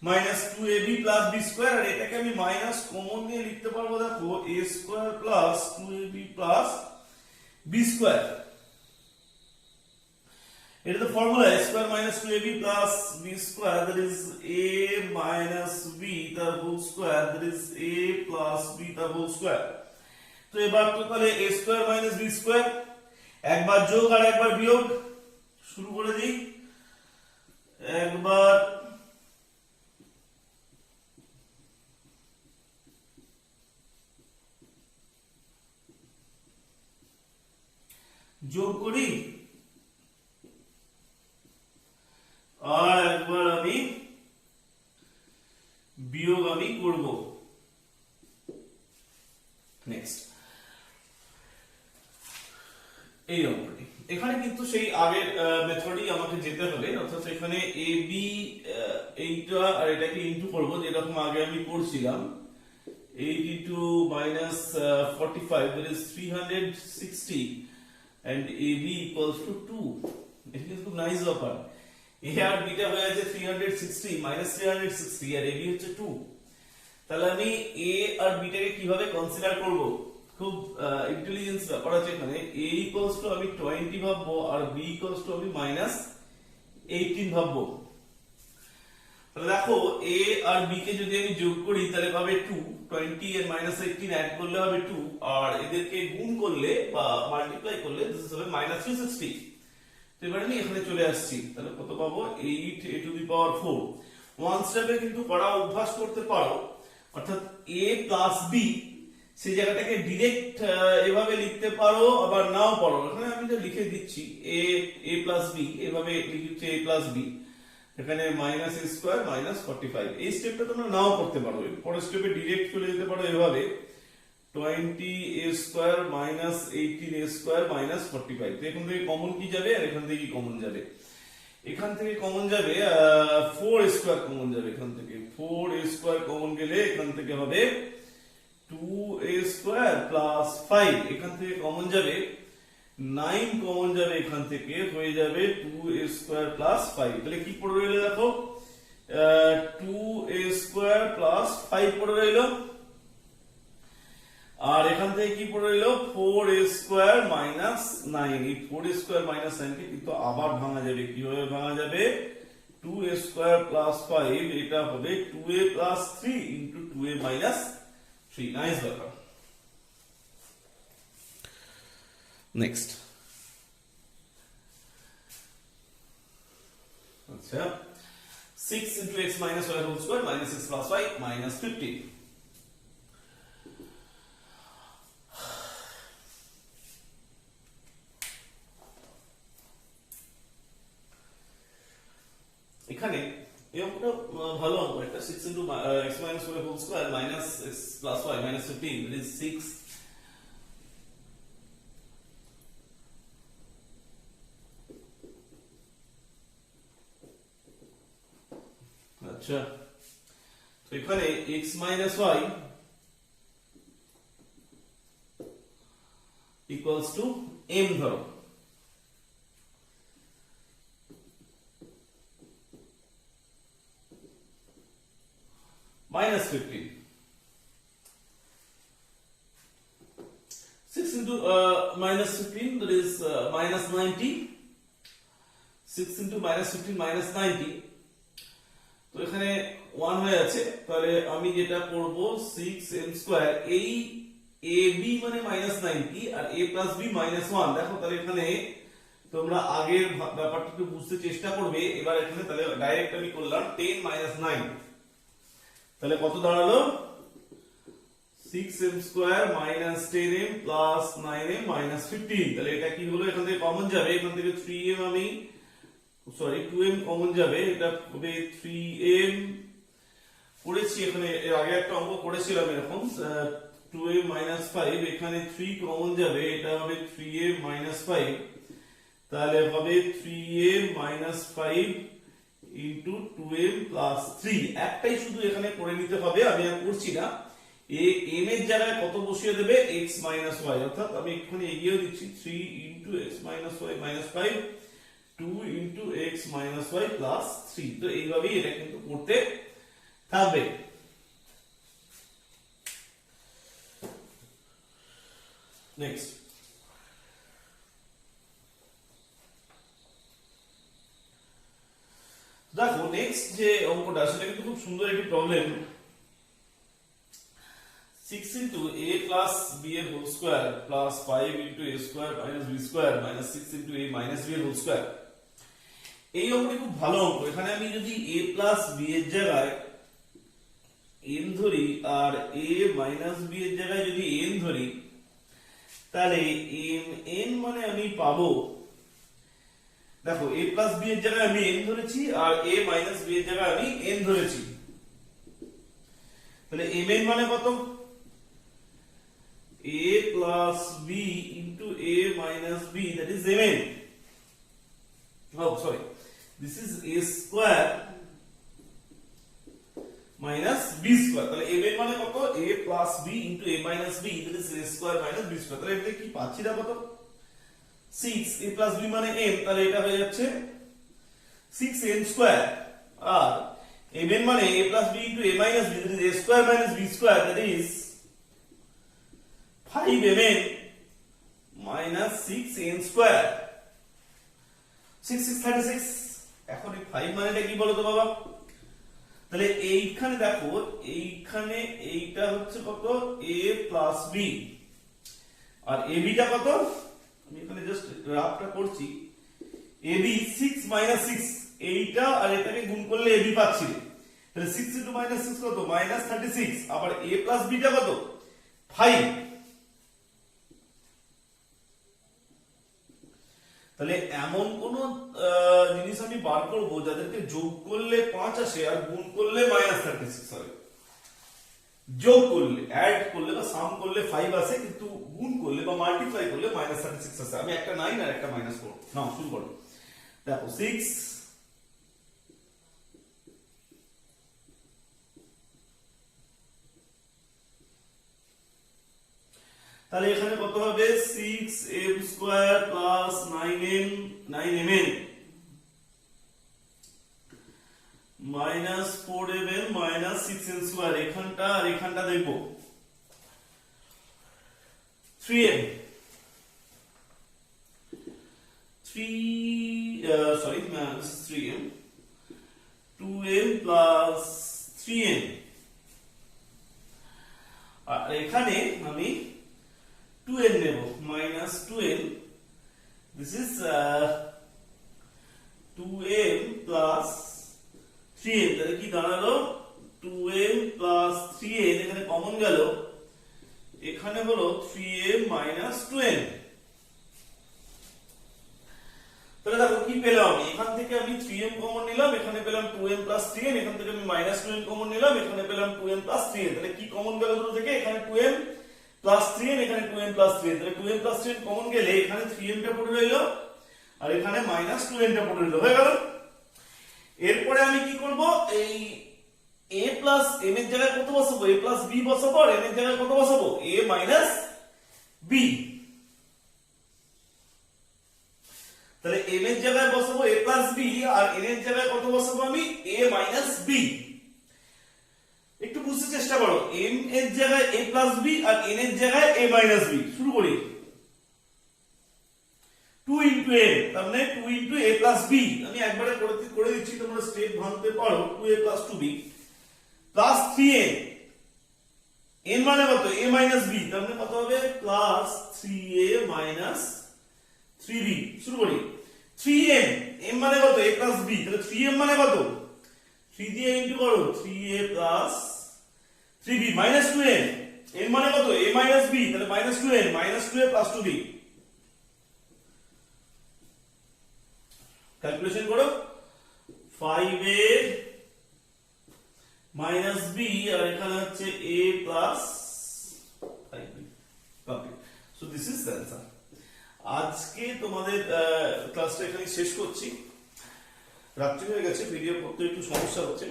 S1: minus 2ab plus b square, আর এটাকে আমি মাইনাস কমন নিয়ে লিখতে পারবো দেখো, a square plus 2ab plus b square। এটা তো formula, a square minus 2ab plus b square, that is a minus b তার whole square, that is a plus b তার হোল স্কয়ার। তো এবার তো তাহলে a square minus b square, একবার যোগ আর একবার বিয়োগ, শুরু করে দিই। একবার যোগ করি, আর একবার আমি বিয়োগ আমি করব। নেক্সট, এই অঙ্কটি এখানে কিন্তু সেই আগের মেথডই আমাকে যেতে হবে, অর্থাৎ এখানে এ বি এইটা আর এটাকে ইনটু করব, যেরকম আগে আমি করছিলাম। 82 minus 45, that is 360, and AB equals to 2। এটা কিন্তু খুব নাইস ব্যাপার। A আর B টা হয়ে আছে 360 minus 360, আর AB হচ্ছে 2। তাহলে আমি A আর B টাকে কিভাবে কনসিডার করব, খুব ইন্টেলিজেন্স ব্যাপার আছে এখানে। A equals to আমি 20 ভাববো, আর B equals to আমি minus 18 ভাববো। তাহলে দেখো, A আর B কে যদি আমি যোগ করি তাহলে পাবে 2, 20 এর minus 18 অ্যাড করলে হবে 2, আর এদেরকে গুণ করলে বা মাল্টিপ্লাই করলে দিস হবে minus 360। তো এবার আমি এখানে চলে আসছি, তাহলে কত পাবো, 8a to the power 4। One স্টেপে কিন্তু পড়া অভ্যাস করতে পারো, অর্থাৎ a plus b সেই জায়গাটাকে ডাইরেক্ট এভাবে লিখতে পারো, আবার নাও পারো। এখানে আমি যা লিখে দিচ্ছি a plus b, এভাবে লিখছি a plus b, এখানে minus a square minus 45। এই স্টেপটা তোমরা নাও করতে পারো, পরের স্টেপে ডাইরেক্ট চলে যেতে পারো এভাবে, 20a square minus 18a square minus 45। তো এখান থেকে কমন কি যাবে, আর এখান থেকে কি কমন যাবে, এখান থেকে কমন যাবে 4a square কমন যাবে। এখান থেকে 4a square কমন গেলে এখান থেকে হবে 2a square plus 5। এখান থেকে কমন যাবে 9 কমন যাবে, এখান থেকে হয়ে যাবে 2a square plus 5। তাহলে কি পড়ে রইল দেখো, 2a square plus 5 পড়ে রইল। আর এখান থেকে কি পড়ে রইল 4a² মাইনাস 9। এই 4a² মাইনাস 9 কে কিন্তু আবার ভাঙা যাবে। কিভাবে ভাঙা যাবে? 2a² প্লাস 5 এটা হবে 2a plus 3 into 2a minus 3। Nice ব্যাপার। নেক্সট, আচ্ছা 6 into x minus y whole square minus 6 plus y minus 15। এখানে এই অঙ্কটা ভালো অঙ্ক। এটা 6 into x minus y whole square minus x plus y minus 15 it is 6। আচ্ছা, তো এখানে x minus y equals to m ধরো, minus 15। 6 into minus 15 that is minus 90। 6 into minus 15 minus 90, তো এখানে 1 হয়ে আছে। তাহলে আমি যেটা করব 6m², এই ab মানে minus 90 R a plus b minus 1। দেখো তাহলে এখানে তোমরা আগের ব্যাপারটা একটু বুঝতে চেষ্টা করবে। এবার এখানে তাহলে ডাইরেক্ট আমি করলাম 10 minus 9, তাহলে কত দাঁড়ালো? 6m² minus 10m plus 9m minus 15। তাহলে এটা কি হলো? এখান থেকে কমন যাবে, এখান থেকে 3m আমি সরি 2m কমন যাবে, এটা হবে 3m করেছি। এখানে এর আগে একটা অঙ্ক করেছিলাম এরকম 2m minus 5, এখানে 3 কমন যাবে, এটা হবে 3m minus 5। তাহলে হবে 3m minus 5 into 2m plus 3। একটাই শুধু এখানে করে নিতে হবে, আমি আর করছি না। m এর জায়গায় কত বসিয়ে দেবে? x minus y, অর্থাৎ আমি এখানে এগিয়ে দিচ্ছি 3 into x minus y minus 5, 2 into x minus y plus 3। তো এইভাবেই এটা কিন্তু করতে থাকবে। নেক্সট, দেখো নেক্সট যে অঙ্কটা সেটা কিন্তু খুব সুন্দর একটি problem. 6 into a plus b এর whole square plus 5 into a square minus b square minus 6 into a minus b এর হোল স্কয়ার। এই অঙ্কটি খুব ভালো অঙ্ক। এখানে আমি যদি a plus b এর জায়গায় n ধরি আর a minus b এর জায়গায় যদি n ধরি, তাহলে mn মানে আমি পাবো, দেখো a plus b এর জায়গায় আমি n ধরেছি আর a minus b এর জায়গায় আমি n ধরেছি, তাহলে mn মানে কত? a plus b into a minus b, that is mn. Oh sorry, this is a square minus b square। তাহলে mn মানে কত? a plus b into a minus b, that is a square minus b square। তাহলে এটা কি পাচ্ছি না কত? 6। a plus b মানে m, তাহলে এটা হয়ে যাচ্ছে 6n square। আর mn মানে a plus b into a minus b, that is a square minus b square, that is 5mn minus 6n square। 6 6 36। এখন এই 5 মানেটা কি বলো তো বাবা? তাহলে এইখানে দেখো, এইখানে এইটা হচ্ছে কত? a plus b, R ab টা কত? আমি এখানে জাস্ট গ্রাফটা করছি। ab 6 minus 6, এইটা আর এটাকে গুণ করলে ab পাচ্ছি। তাহলে 6 into minus 6 কত? minus 36। আবার a plus b টা কত? 5। তাহলে এমন কোন জিনিস আমি বার করব যাদেরকে যোগ করলে 5 আসে আর গুণ করলে -36 হয়। যোগ করলে, অ্যাড করলে বা সাম করলে 5 আসে, কিন্তু গুণ করলে বা মাল্টিপ্লাই করলে -36 আসে। আমি একটা 9 আর একটা -4 নাও শুরু করো। দেখো 6 তাহলে এখানে কত হবে? 6m² plus 9mn minus 4mn minus 6n²। এখানটা আর এখানটা দেখবো। 3m 2m plus 3n আর এখানে আমি 2n নেব minus 2n this is 2m plus 3n তাহলে কি দাঁড়ালো 2m plus 3n এখানে কমন গেল এখানে হলো 3m minus 2n তাহলে দেখো কি পেলাম আমি এখান থেকে আমি 3m কমন নিলাম এখানে পেলাম 2m plus 3n এখান থেকে আমি minus 2n কমন নিলাম এখানে পেলাম 2m plus 3n তাহলে কি কমন গেল দুটো থেকে এখানে 2m plus 3n এখানে 2m plus 3n তাহলে 2m plus 3n কমন গেলে এখানে 3m টা পড়ে রইল আর এখানে minus 2n টা পড়ে রইল হয়ে গেল এরপরে আমি কি করব এই a plus m এর জায়গায় কত বসাবো a plus b বসাবো আর n এর জায়গায় কত বসাবো a minus b তাহলে m এর জায়গায় বসাবো a plus b R n এর জায়গায় কত বসাবো আমি a minus b একটু বুঝতে চেষ্টা করো m এর জায়গায় a plus b R n এর জায়গায় a minus b শুরু করি 2 into a তার মানে 2 into a plus b আমি একবারে করে দিচ্ছি তোমরা স্টেপ ভাঙতে পারো 2a plus 2b plus 3n n মানে কত a minus b তার মানে কত হবে plus 3a minus 3b শুরু করি 3m m মানে কত a plus b তাহলে 3m মানে কত 3 দিয়ে ইনটু করো 3a plus 3b minus 2n n মানে কত a minus b তাহলে minus 2n minus 2a plus 2b calculation করো 5a minus b আর এখানে হচ্ছে a plus 5b complete so this is the answer আজকে তোমাদের ক্লাসটা এখানে শেষ করছি রাত্রি হয়ে গেছে ভিডিও করতে একটু সমস্যা হচ্ছে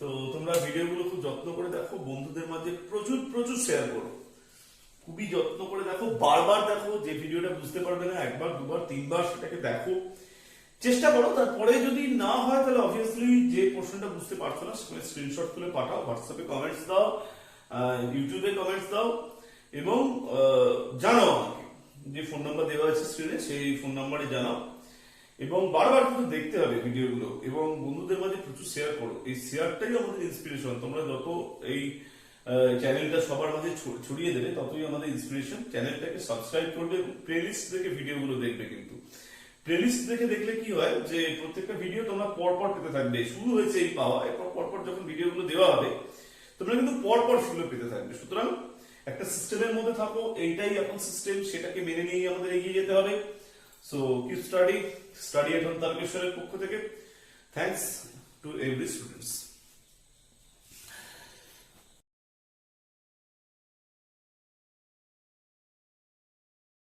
S1: তো তোমরা ভিডিওগুলো খুব যত্ন করে দেখো বন্ধুদের মাঝে প্রচুর প্রচুর শেয়ার করো খুবই যত্ন করে দেখো বারবার দেখো যে ভিডিওটা বুঝতে পারবে না একবার দুবার তিনবার সেটাকে দেখো চেষ্টা করো তারপরে যদি না হয় তাহলে অবভিয়াসলি যে পোরশনটা বুঝতে পারছো না সেখানে স্ক্রিনশট তুলে পাঠাও হোয়াটসঅ্যাপে কমেন্টস দাও ইউটিউবে কমেন্টস দাও এবং জানাও আমাকে যে ফোন নাম্বার দেওয়া আছে স্ক্রিনে সেই ফোন নাম্বারে জানাও এবং বারবার কিন্তু দেখতে হবে ভিডিওগুলো এবং বন্ধুদের মাঝে প্রচুর শেয়ার করো এই শেয়ারটাই আমাদের ইন্সপিরেশন তোমরা যত এই চ্যানেলটা সবার মাঝে ছড়িয়ে দেবে ততই আমাদের ইন্সপিরেশন চ্যানেলটাকে সাবস্ক্রাইব করবে প্লেলিস্ট দেখে ভিডিওগুলো দেখবে কিন্তু প্লেলিস্ট দেখে দেখলে কি হয় যে প্রত্যেকটা ভিডিও তোমরা পরপর পেতে থাকবে শুরু হয়েছে এই পাওয়া এরপর পরপর যখন ভিডিওগুলো দেওয়া হবে তোমরা কিন্তু পরপর সেগুলো পেতে থাকবে সুতরাং একটা সিস্টেমের মধ্যে থাকো এইটাই এখন সিস্টেম সেটাকে মেনে নিয়ে আমাদের এগিয়ে যেতে হবে so keep study at home তারকেশ্বরের পক্ষ থেকে থ্যাঙ্কস টু এভরি স্টুডেন্ট